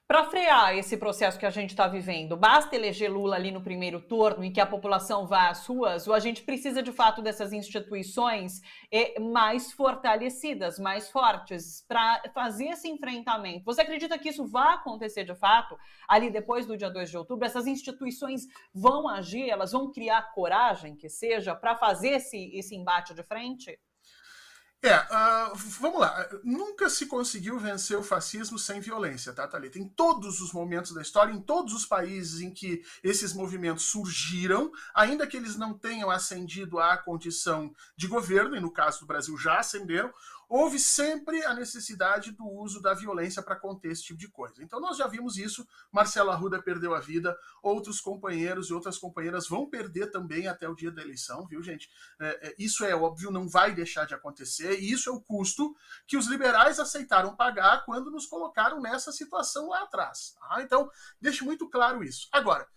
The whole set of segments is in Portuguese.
Para frear esse processo que a gente está vivendo, basta eleger Lula ali no primeiro turno e que a população vá às ruas, ou a gente precisa de fato dessas instituições mais fortalecidas, mais fortes, para fazer esse enfrentamento? Você acredita que isso vai acontecer de fato ali depois do dia 2 de outubro? Essas instituições vão agir, elas vão criar coragem, que seja, para fazer esse embate de frente? Vamos lá. Nunca se conseguiu vencer o fascismo sem violência, tá, Thalita? Em todos os momentos da história, em todos os países em que esses movimentos surgiram, ainda que eles não tenham ascendido à condição de governo, e no caso do Brasil já ascenderam, houve sempre a necessidade do uso da violência para conter esse tipo de coisa. Então nós já vimos isso, Marcelo Arruda perdeu a vida, outros companheiros e outras companheiras vão perder também até o dia da eleição, viu, gente? Isso é óbvio, não vai deixar de acontecer, e isso é o custo que os liberais aceitaram pagar quando nos colocaram nessa situação lá atrás. Tá? Então, deixe muito claro isso. Agora,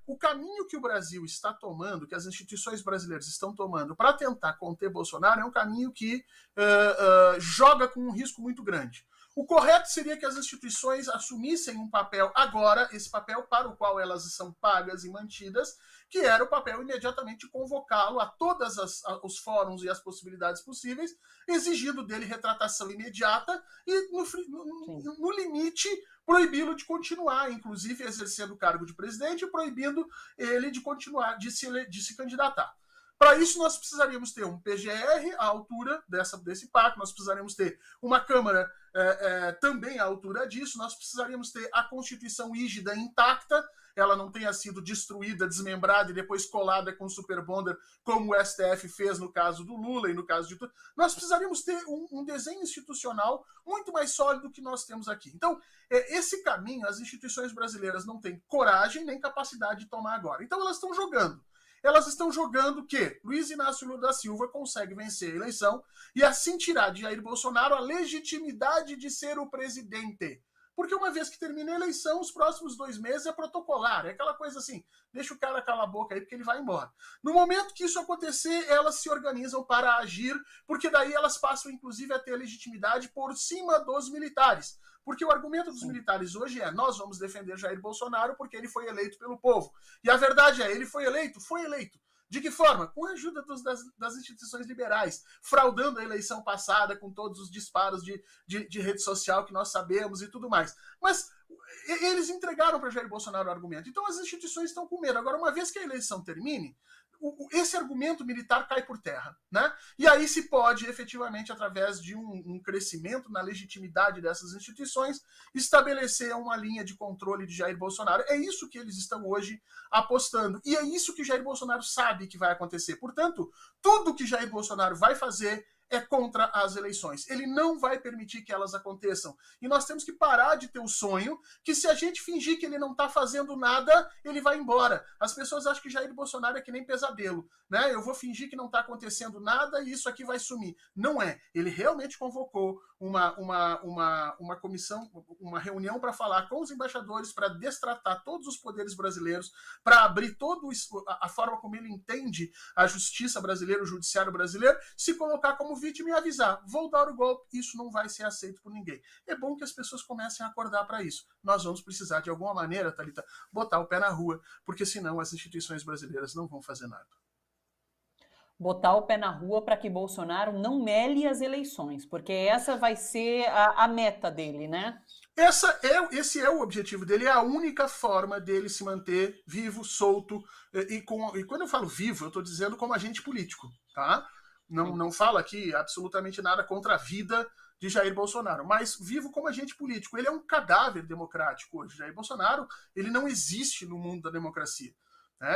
o caminho que o Brasil está tomando, que as instituições brasileiras estão tomando para tentar conter Bolsonaro é um caminho que joga com um risco muito grande. O correto seria que as instituições assumissem um papel agora, esse papel para o qual elas são pagas e mantidas, que era o papel imediatamente de convocá-lo a todos os fóruns e as possibilidades possíveis, exigindo dele retratação imediata e, no limite, proibi-lo de continuar, inclusive exercendo o cargo de presidente, e proibindo ele de continuar, de se candidatar. Para isso, nós precisaríamos ter um PGR à altura desse pacto, nós precisaríamos ter uma Câmara também à altura disso, nós precisaríamos ter a Constituição rígida intacta, ela não tenha sido destruída, desmembrada e depois colada com super bonder, como o STF fez no caso do Lula e no caso de tudo. Nós precisaríamos ter um desenho institucional muito mais sólido do que nós temos aqui. Então, esse caminho, as instituições brasileiras não têm coragem nem capacidade de tomar agora. Então, elas estão jogando. Elas estão jogando que Luiz Inácio Lula da Silva consegue vencer a eleição e assim tirar de Jair Bolsonaro a legitimidade de ser o presidente. Porque uma vez que termina a eleição, os próximos 2 meses é protocolar. É aquela coisa assim, deixa o cara calar a boca aí porque ele vai embora. No momento que isso acontecer, elas se organizam para agir, porque daí elas passam inclusive a ter legitimidade por cima dos militares. Porque o argumento dos militares hoje é: nós vamos defender Jair Bolsonaro porque ele foi eleito pelo povo. E a verdade é: ele foi eleito? Foi eleito. De que forma? Com a ajuda das instituições liberais, fraudando a eleição passada com todos os disparos de rede social que nós sabemos e tudo mais. Mas eles entregaram para Jair Bolsonaro o argumento. Então as instituições estão com medo. Agora, uma vez que a eleição termine, esse argumento militar cai por terra, né? E aí se pode, efetivamente, através de um crescimento na legitimidade dessas instituições, estabelecer uma linha de controle de Jair Bolsonaro. É isso que eles estão hoje apostando. E é isso que Jair Bolsonaro sabe que vai acontecer. Portanto, tudo que Jair Bolsonaro vai fazer é contra as eleições. Ele não vai permitir que elas aconteçam. E nós temos que parar de ter o sonho que se a gente fingir que ele não está fazendo nada, ele vai embora. As pessoas acham que Jair Bolsonaro é que nem pesadelo, né? Eu vou fingir que não está acontecendo nada e isso aqui vai sumir. Não é. Ele realmente convocou uma comissão, uma reunião para falar com os embaixadores, para destratar todos os poderes brasileiros, para abrir toda a forma como ele entende a justiça brasileira, o judiciário brasileiro, se colocar como vítima e avisar: vou dar o golpe, isso não vai ser aceito por ninguém. É bom que as pessoas comecem a acordar para isso. Nós vamos precisar, de alguma maneira, Thalita, botar o pé na rua, porque senão as instituições brasileiras não vão fazer nada. Botar o pé na rua para que Bolsonaro não mele as eleições, porque essa vai ser a meta dele, né? Esse é o objetivo dele, é a única forma dele se manter vivo, solto, e quando eu falo vivo, eu estou dizendo como agente político, tá? Não falo aqui absolutamente nada contra a vida de Jair Bolsonaro, mas vivo como agente político. Ele é um cadáver democrático hoje. Jair Bolsonaro, ele não existe no mundo da democracia.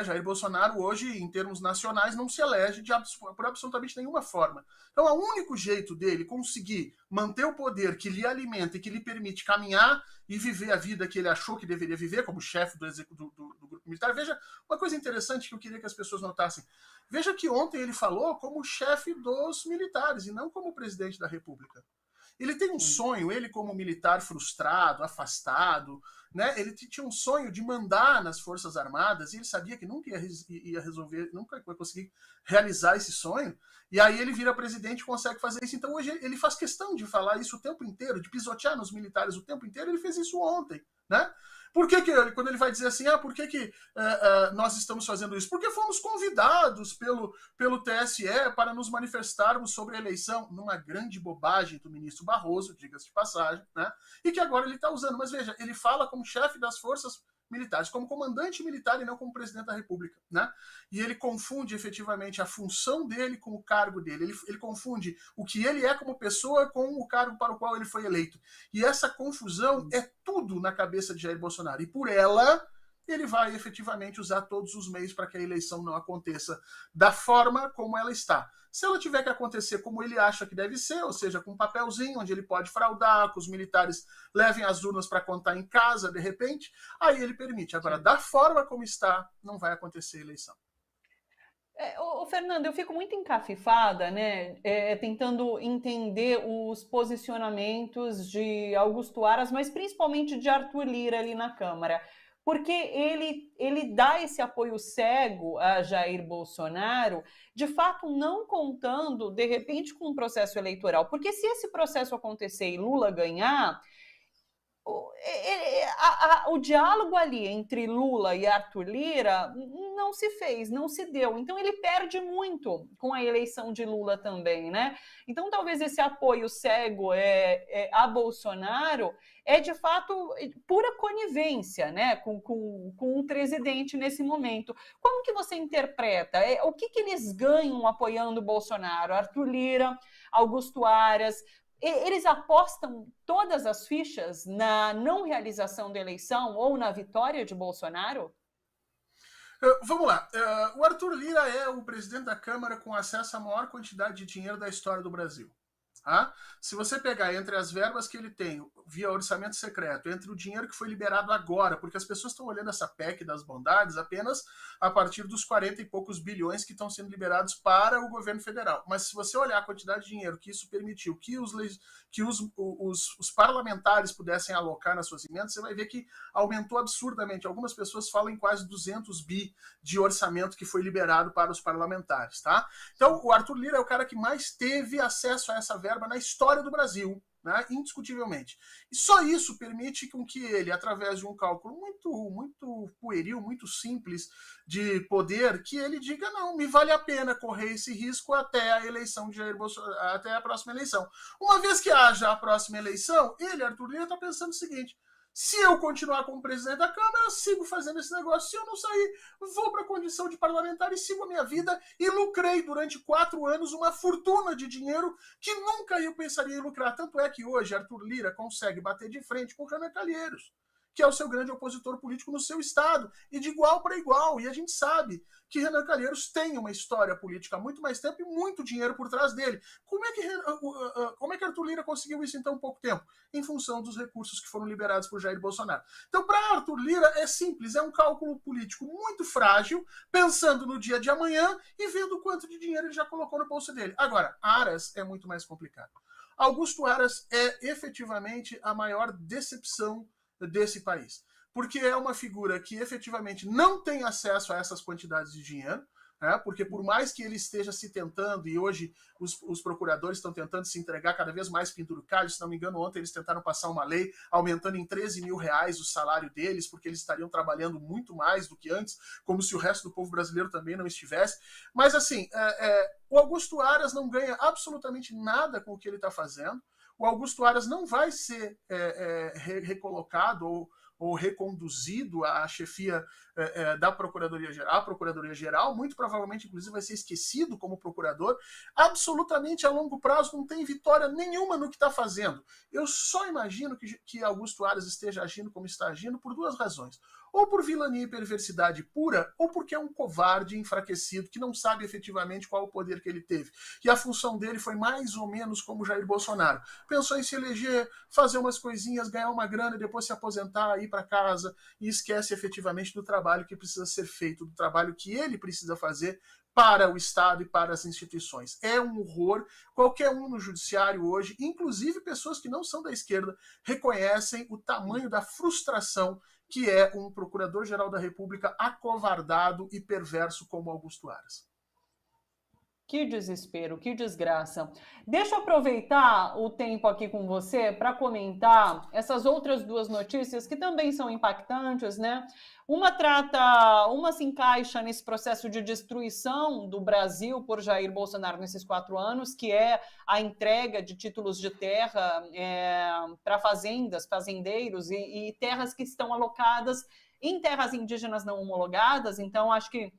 Jair Bolsonaro hoje, em termos nacionais, não se elege por absolutamente nenhuma forma. Então, o único jeito dele conseguir manter o poder que lhe alimenta e que lhe permite caminhar e viver a vida que ele achou que deveria viver como chefe do grupo militar. Veja, uma coisa interessante que eu queria que as pessoas notassem. Veja que ontem ele falou como chefe dos militares e não como presidente da República. Ele tem um sonho, ele como militar frustrado, afastado, né? Ele tinha um sonho de mandar nas Forças Armadas e ele sabia que nunca ia resolver, nunca ia conseguir realizar esse sonho. E aí ele vira presidente e consegue fazer isso. Então hoje ele faz questão de falar isso o tempo inteiro, de pisotear nos militares o tempo inteiro. Ele fez isso ontem, né? Por que quando ele vai dizer assim, por que nós estamos fazendo isso? Porque fomos convidados pelo TSE para nos manifestarmos sobre a eleição, numa grande bobagem do ministro Barroso, diga-se de passagem, né? E que agora ele está usando. Mas veja, ele fala como chefe das forças militares, como comandante militar e não como presidente da República, né? E ele confunde efetivamente a função dele com o cargo dele. Ele confunde o que ele é como pessoa com o cargo para o qual ele foi eleito. E essa confusão é tudo na cabeça de Jair Bolsonaro. E por ela, ele vai efetivamente usar todos os meios para que a eleição não aconteça da forma como ela está. Se ela tiver que acontecer como ele acha que deve ser, ou seja, com um papelzinho onde ele pode fraudar, que os militares levem as urnas para contar em casa, de repente, aí ele permite. Agora, da forma como está, não vai acontecer a eleição. Fernando, eu fico muito encafifada, né, tentando entender os posicionamentos de Augusto Aras, mas principalmente de Arthur Lira ali na Câmara. Porque ele dá esse apoio cego a Jair Bolsonaro, de fato não contando, de repente, com um processo eleitoral. Porque se esse processo acontecer e Lula ganhar, o diálogo ali entre Lula e Arthur Lira não se fez, não se deu. Então ele perde muito com a eleição de Lula também, né? Então talvez esse apoio cego a Bolsonaro é de fato pura conivência, né, com o presidente nesse momento. Como que você interpreta? O que eles ganham apoiando o Bolsonaro? Arthur Lira, Augusto Aras, eles apostam todas as fichas na não realização da eleição ou na vitória de Bolsonaro? Vamos lá. O Arthur Lira é o presidente da Câmara com acesso à maior quantidade de dinheiro da história do Brasil. Se você pegar entre as verbas que ele tem via orçamento secreto, entre o dinheiro que foi liberado agora, porque as pessoas estão olhando essa PEC das bondades apenas a partir dos 40 e poucos bilhões que estão sendo liberados para o governo federal. Mas se você olhar a quantidade de dinheiro que isso permitiu que os parlamentares pudessem alocar nas suas emendas, você vai ver que aumentou absurdamente. Algumas pessoas falam em quase 200 bi de orçamento que foi liberado para os parlamentares. Tá? Então, o Arthur Lira é o cara que mais teve acesso a essa verba na história do Brasil, né? Indiscutivelmente. E só isso permite com que ele, através de um cálculo muito pueril, muito simples de poder, que ele diga, não, me vale a pena correr esse risco até a eleição de Jair Bolsonaro, até a próxima eleição. Uma vez que haja a próxima eleição, ele, Arthur Lira, está pensando o seguinte: se eu continuar como presidente da Câmara, eu sigo fazendo esse negócio. Se eu não sair, vou para a condição de parlamentar e sigo a minha vida. E lucrei durante 4 anos uma fortuna de dinheiro que nunca eu pensaria em lucrar. Tanto é que hoje Arthur Lira consegue bater de frente com Renan Calheiros, que é o seu grande opositor político no seu estado, e de igual para igual. E a gente sabe que Renan Calheiros tem uma história política há muito mais tempo e muito dinheiro por trás dele. Como é que Arthur Lira conseguiu isso em tão pouco tempo? Em função dos recursos que foram liberados por Jair Bolsonaro. Então, para Arthur Lira é simples, é um cálculo político muito frágil, pensando no dia de amanhã e vendo quanto de dinheiro ele já colocou no bolso dele. Agora, Aras é muito mais complicado. Augusto Aras é efetivamente a maior decepção desse país, porque é uma figura que efetivamente não tem acesso a essas quantidades de dinheiro, né? Porque por mais que ele esteja se tentando, e hoje os procuradores estão tentando se entregar cada vez mais penduricalhos, se não me engano, ontem eles tentaram passar uma lei aumentando em 13 mil reais o salário deles, porque eles estariam trabalhando muito mais do que antes, como se o resto do povo brasileiro também não estivesse. Mas assim, o Augusto Aras não ganha absolutamente nada com o que ele está fazendo. O Augusto Aras não vai ser recolocado ou reconduzido à chefia da Procuradoria-Geral. A Procuradoria-Geral, muito provavelmente, inclusive, vai ser esquecido como procurador. Absolutamente a longo prazo não tem vitória nenhuma no que está fazendo. Eu só imagino que Augusto Aras esteja agindo como está agindo por 2 razões. Ou por vilania e perversidade pura, ou porque é um covarde enfraquecido, que não sabe efetivamente qual o poder que ele teve. E a função dele foi mais ou menos como Jair Bolsonaro. Pensou em se eleger, fazer umas coisinhas, ganhar uma grana, depois se aposentar, ir para casa, e esquece efetivamente do trabalho que precisa ser feito, do trabalho que ele precisa fazer para o Estado e para as instituições. É um horror. Qualquer um no judiciário hoje, inclusive pessoas que não são da esquerda, reconhecem o tamanho da frustração que é um procurador-geral da República acovardado e perverso como Augusto Aras. Que desespero, que desgraça. Deixa eu aproveitar o tempo aqui com você para comentar essas outras duas notícias que também são impactantes, né? Uma se encaixa nesse processo de destruição do Brasil por Jair Bolsonaro nesses 4 anos, que é a entrega de títulos de terra para fazendas, fazendeiros e terras que estão alocadas em terras indígenas não homologadas. Então, acho que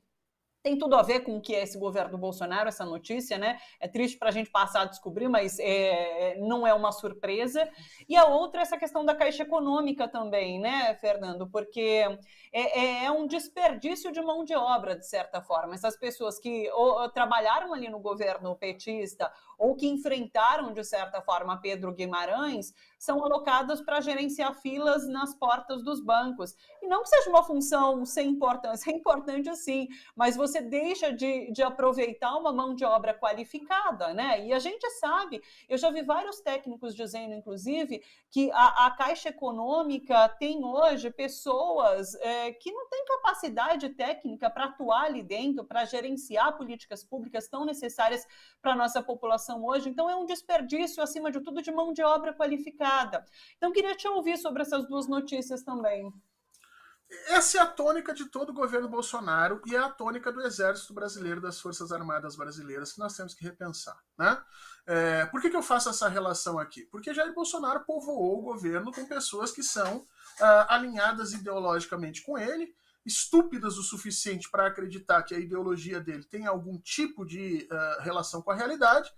tem tudo a ver com o que é esse governo do Bolsonaro, essa notícia, né? É triste para a gente passar a descobrir, mas não é uma surpresa. E a outra é essa questão da Caixa Econômica também, né, Fernando? Porque é um desperdício de mão de obra, de certa forma. Essas pessoas que ou trabalharam ali no governo petista ou que enfrentaram, de certa forma, Pedro Guimarães, são alocadas para gerenciar filas nas portas dos bancos. E não que seja uma função sem importância, é importante sim, mas você deixa de aproveitar uma mão de obra qualificada, né? E a gente sabe, eu já vi vários técnicos dizendo, inclusive, que a Caixa Econômica tem hoje pessoas que não têm capacidade técnica para atuar ali dentro, para gerenciar políticas públicas tão necessárias para a nossa população hoje. Então, é um desperdício, acima de tudo, de mão de obra qualificada. Então, queria te ouvir sobre essas duas notícias também. Essa é a tônica de todo o governo Bolsonaro e é a tônica do Exército Brasileiro, das Forças Armadas Brasileiras, que nós temos que repensar, né? Por que eu faço essa relação aqui? Porque Jair Bolsonaro povoou o governo com pessoas que são alinhadas ideologicamente com ele, estúpidas o suficiente para acreditar que a ideologia dele tem algum tipo de relação com a realidade,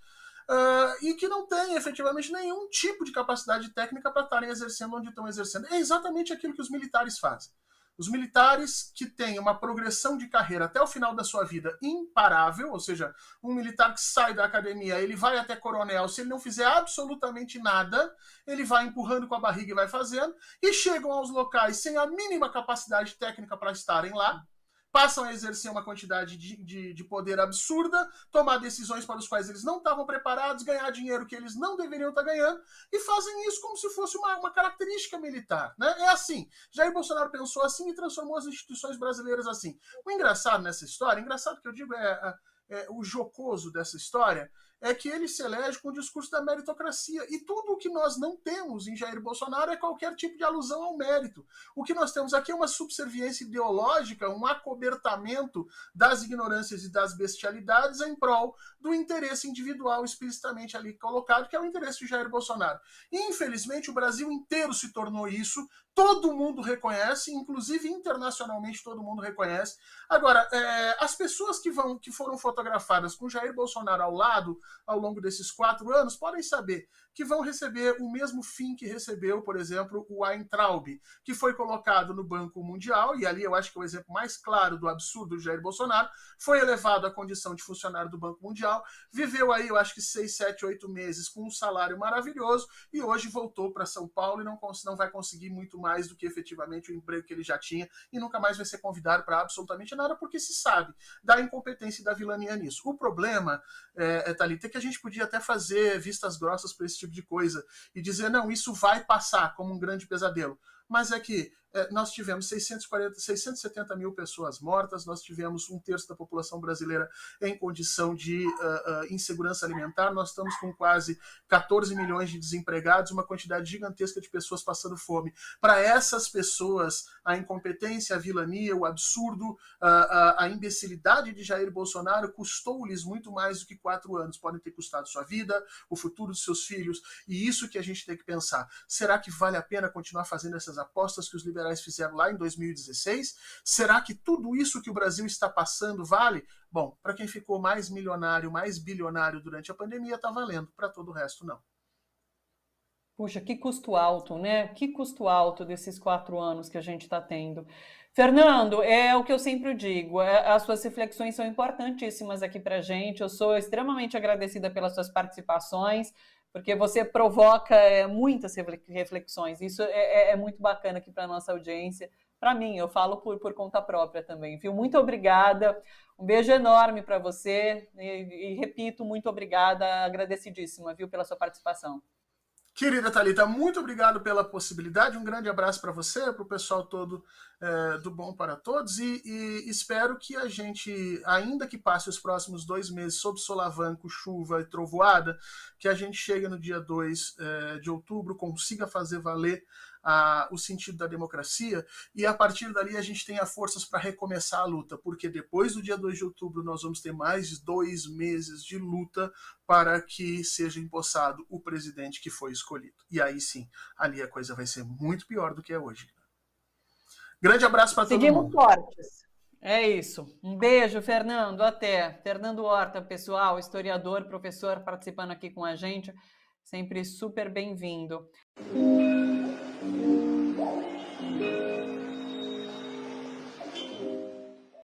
e que não tem efetivamente nenhum tipo de capacidade técnica para estarem exercendo onde estão exercendo. É exatamente aquilo que os militares fazem. Os militares que têm uma progressão de carreira até o final da sua vida imparável, ou seja, um militar que sai da academia, ele vai até coronel, se ele não fizer absolutamente nada, ele vai empurrando com a barriga e vai fazendo, e chegam aos locais sem a mínima capacidade técnica para estarem lá, passam a exercer uma quantidade de poder absurda, tomar decisões para os quais eles não estavam preparados, ganhar dinheiro que eles não deveriam estar ganhando, e fazem isso como se fosse uma característica militar, né? É assim. Jair Bolsonaro pensou assim e transformou as instituições brasileiras assim. O engraçado nessa história, engraçado que eu digo o jocoso dessa história, é que ele se elege com o discurso da meritocracia. E tudo o que nós não temos em Jair Bolsonaro é qualquer tipo de alusão ao mérito. O que nós temos aqui é uma subserviência ideológica, um acobertamento das ignorâncias e das bestialidades em prol do interesse individual explicitamente ali colocado, que é o interesse de Jair Bolsonaro. E, infelizmente, o Brasil inteiro se tornou isso. Todo mundo reconhece, inclusive internacionalmente todo mundo reconhece. Agora, as pessoas que foram fotografadas com Jair Bolsonaro ao lado, ao longo desses 4 anos, podem saber que vão receber o mesmo fim que recebeu, por exemplo, o Weintraub, que foi colocado no Banco Mundial, e ali eu acho que é o exemplo mais claro do absurdo de Jair Bolsonaro, foi elevado à condição de funcionário do Banco Mundial, viveu aí, eu acho que 6, 7, 8 meses com um salário maravilhoso, e hoje voltou para São Paulo e não vai conseguir muito mais do que efetivamente o emprego que ele já tinha, e nunca mais vai ser convidado para absolutamente nada, porque se sabe da incompetência e da vilania nisso. O problema, Thalita, é que a gente podia até fazer vistas grossas para esse tipo de coisa e dizer, não, isso vai passar como um grande pesadelo. Mas é que nós tivemos 670 mil pessoas mortas, nós tivemos 1/3 da população brasileira em condição de insegurança alimentar, nós estamos com quase 14 milhões de desempregados, uma quantidade gigantesca de pessoas passando fome. Para essas pessoas, a incompetência, a vilania, o absurdo, a imbecilidade de Jair Bolsonaro custou-lhes muito mais do que 4 anos. Podem ter custado sua vida, o futuro dos seus filhos, e isso que a gente tem que pensar. Será que vale a pena continuar fazendo essas apostas que os liberais fizeram lá em 2016? Será que tudo isso que o Brasil está passando vale? Bom, para quem ficou mais milionário, mais bilionário durante a pandemia, está valendo. Para todo o resto, não. Puxa, que custo alto, né? Que custo alto desses 4 anos que a gente está tendo. Fernando, é o que eu sempre digo, as suas reflexões são importantíssimas aqui para a gente. Eu sou extremamente agradecida pelas suas participações, porque você provoca muitas reflexões. Isso é muito bacana aqui para a nossa audiência. para mim, eu falo por conta própria também, viu? Muito obrigada, um beijo enorme para você e repito, muito obrigada, agradecidíssima, viu, pela sua participação. Querida Thalita, muito obrigado pela possibilidade, um grande abraço para você, para o pessoal todo do Bom para Todos e espero que a gente, ainda que passe os próximos 2 meses sob solavanco, chuva e trovoada, que a gente chegue no dia 2 de outubro, consiga fazer valer o sentido da democracia e a partir dali a gente tenha forças para recomeçar a luta, porque depois do dia 2 de outubro nós vamos ter mais de 2 meses de luta para que seja empossado o presidente que foi escolhido. E aí sim, ali a coisa vai ser muito pior do que é hoje. Grande abraço para todo mundo. Seguimos fortes. É isso. Um beijo, Fernando. Até. Fernando Horta, pessoal, historiador, professor, participando aqui com a gente. Sempre super bem-vindo.